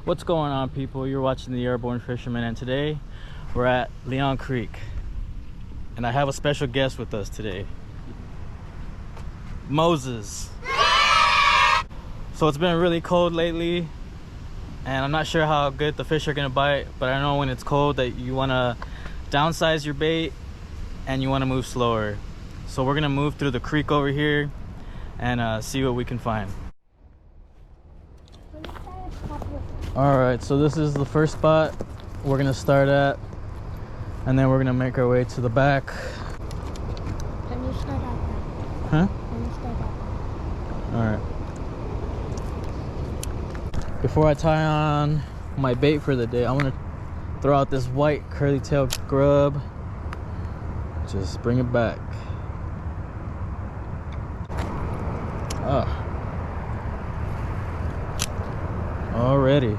What's going on, people? You're watching The Airborne Fisherman, and today we're at Leon Creek, and I have a special guest with us today, Moses. So it's been really cold lately, and I'm not sure how good the fish are gonna bite, but I know when it's cold that you want to downsize your bait and you want to move slower. So we're gonna move through the creek over here and see what we can find. All right, so this is the first spot we're gonna start at, and then we're gonna make our way to the back. Can you start at that? Huh? Can you start at that? All right. Before I tie on my bait for the day, I want to throw out this white curly tail grub. Just bring it back. Oh. Already. These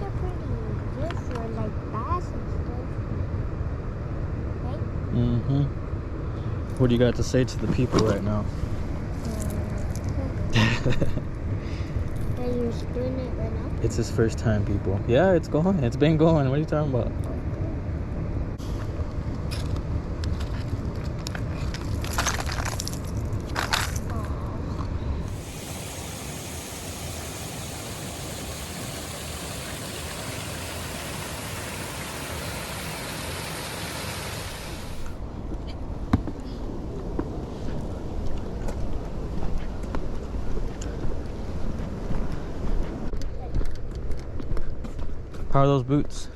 are pretty good for like bass and stuff. Right? Mm-hmm. What do you got to say to the people right now? That you're doing it right now? It's his first time, people. Yeah, it's going. It's been going. What are you talking about? How are those boots?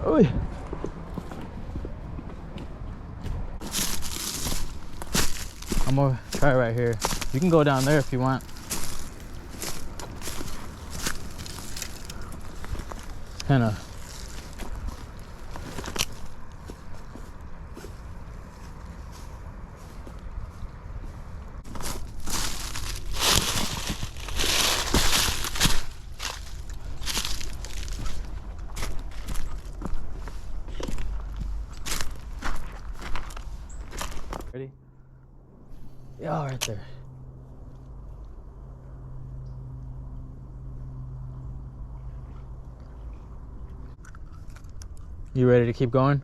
Oh, I'm gonna try right here. You can go down there if you want. Kind of. Ready? Yeah, right there. You ready to keep going?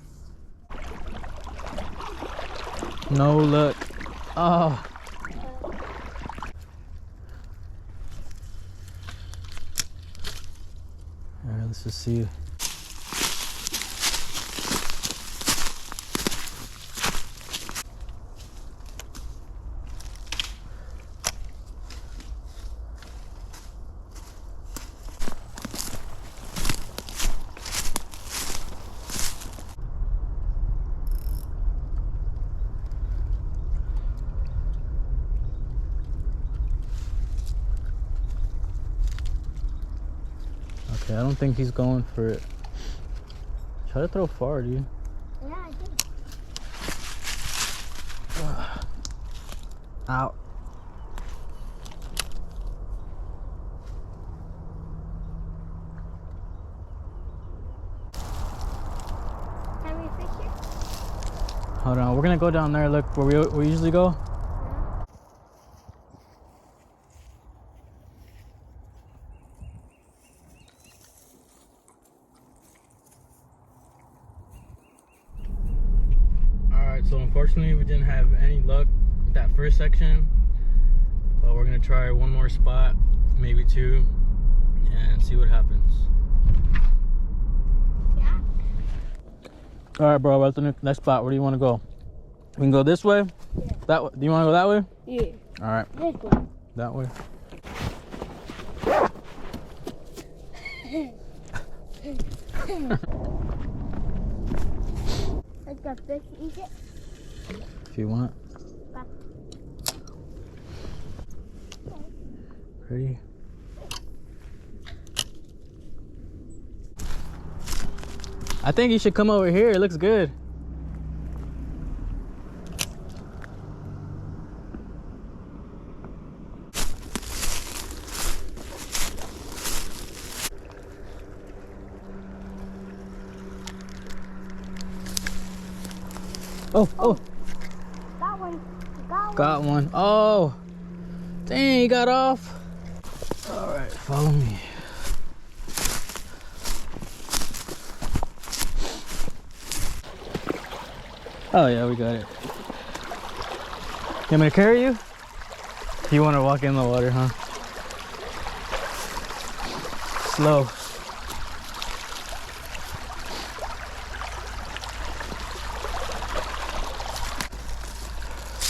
No luck. Oh. All right, let's just see. Okay, I don't think he's going for it. Try to throw far, dude. Yeah, I did. Out. Can we fish it? Hold on, we're gonna go down there. Look where we usually go. Alright, so unfortunately we didn't have any luck with that first section, but we're gonna try one more spot, maybe two, and see what happens. Yeah. Alright, bro, what's the next spot? Where do you want to go? We can go this way? Yeah. That way? Do you want to go that way? Yeah. Alright, This one. that way. Let the fish eat it. If you want. Back. Ready? I think you should come over here. It looks good. Oh, oh, Got one. Got one. got one. Oh, dang, he got off. All right, follow me. Oh yeah, we got it. You want me to carry you? You want to walk in the water, huh? Slow.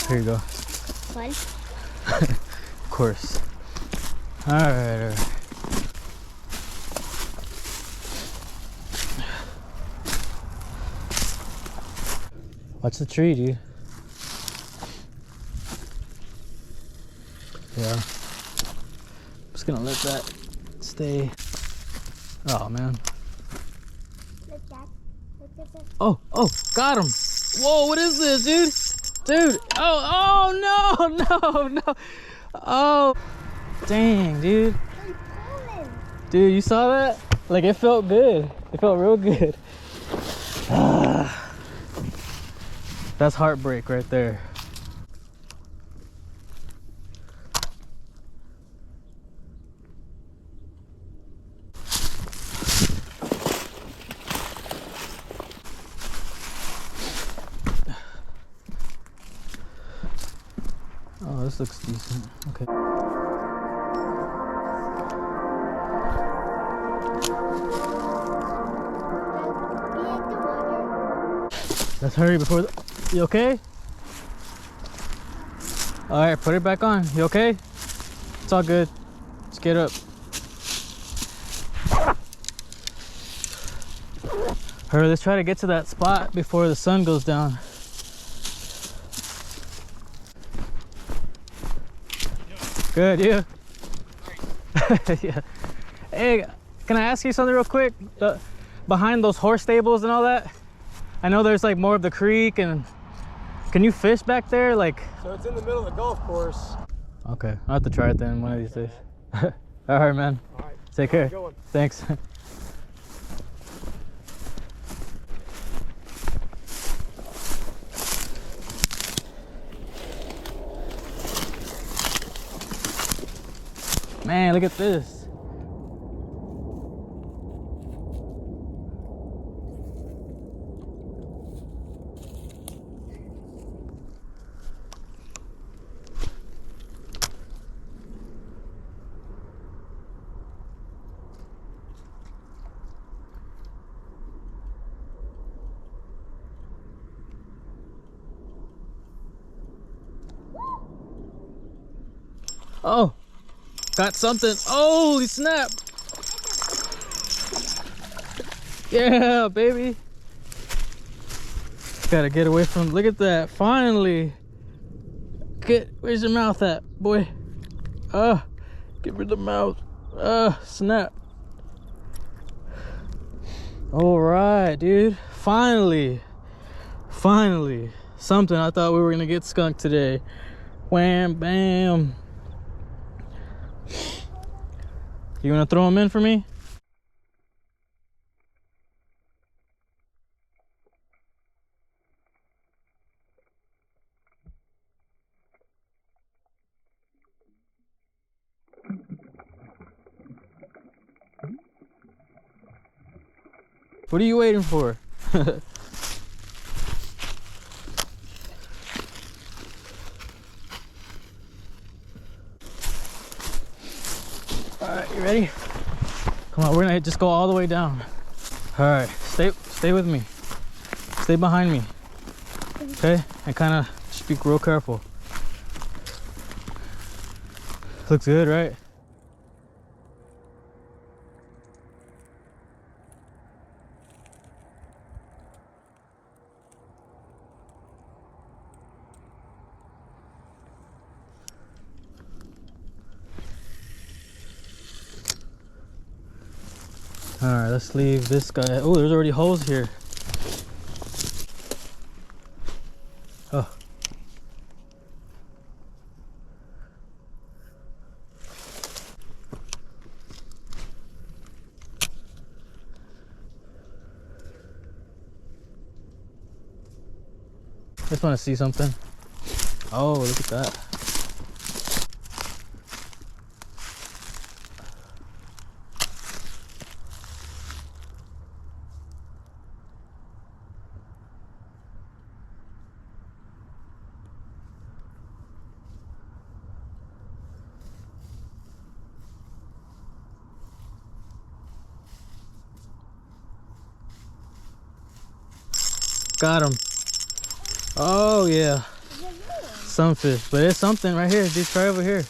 Here you go. One. Of course. All right, all right. Watch the tree, dude. Yeah. I'm just gonna let that stay. Oh man. Look, Dad. Look at this. Oh, oh, got him. Whoa, what is this, dude? Dude. Oh, oh no, no, no. Oh, dang, dude. I'm pulling. Dude, you saw that? Like it felt good. It felt real good. That's heartbreak right there. Oh, this looks decent. Okay. Be in the water. Let's hurry before the... You okay? All right, put it back on. You okay? It's all good. Let's get up. Hurry, let's try to get to that spot before the sun goes down. Good, you? Yeah. Hey, can I ask you something real quick? Behind those horse stables and all that, I know there's like more of the creek, and can you fish back there? Like, So it's in the middle of the golf course. okay, I'll have to try it then one of these days. All right, man. All right. Take care. Good one. Thanks. Man, look at this. Oh, got something. Holy snap. Yeah, baby. Gotta get away from, look at that, finally. Where's your mouth at, boy? Get rid of the mouth. Snap. All right, dude, finally. Something. I thought we were gonna get skunked today. Wham, bam. You wanna throw them in for me? What are you waiting for? All right, you ready? Come on, we're gonna just go all the way down. All right, stay with me. Stay behind me. Okay, and kind of just be real careful. Looks good, right? All right, let's leave this guy. Oh, there's already holes here. Oh. Just want to see something. Oh, look at that. Got him. Oh yeah, sunfish, but it's something right here. Dude, try over here.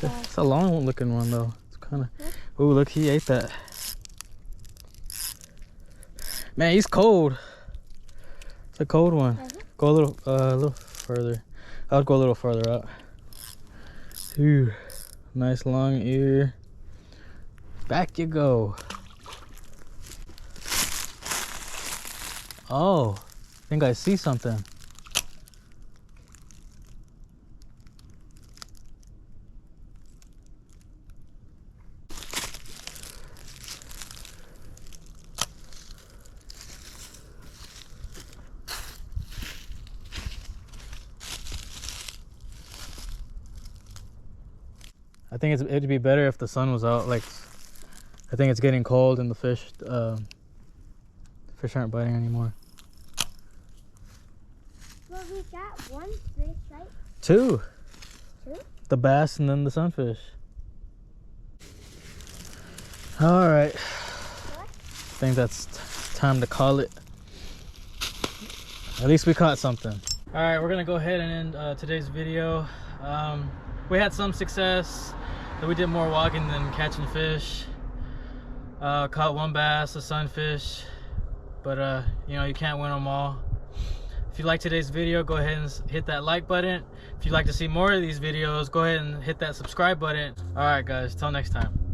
It's a long looking one though. It's kind of. Oh, look, he ate that. Man, he's cold. It's a cold one. Go a little further. I'll go a little further out. Dude, nice long ear. Back you go. Oh, I think I see something. I think it'd be better if the sun was out. Like, I think it's getting cold and the fish aren't biting anymore. Well, we got one fish, right? Two. Two? The bass and then the sunfish. All right. What? I think that's time to call it. At least we caught something. All right, we're gonna go ahead and end today's video. We had some success. We did more walking than catching fish. Caught one bass, a sunfish, but you know, you can't win them all. If you like today's video, go ahead and hit that like button. If you'd like to see more of these videos, go ahead and hit that subscribe button. All right, guys, till next time.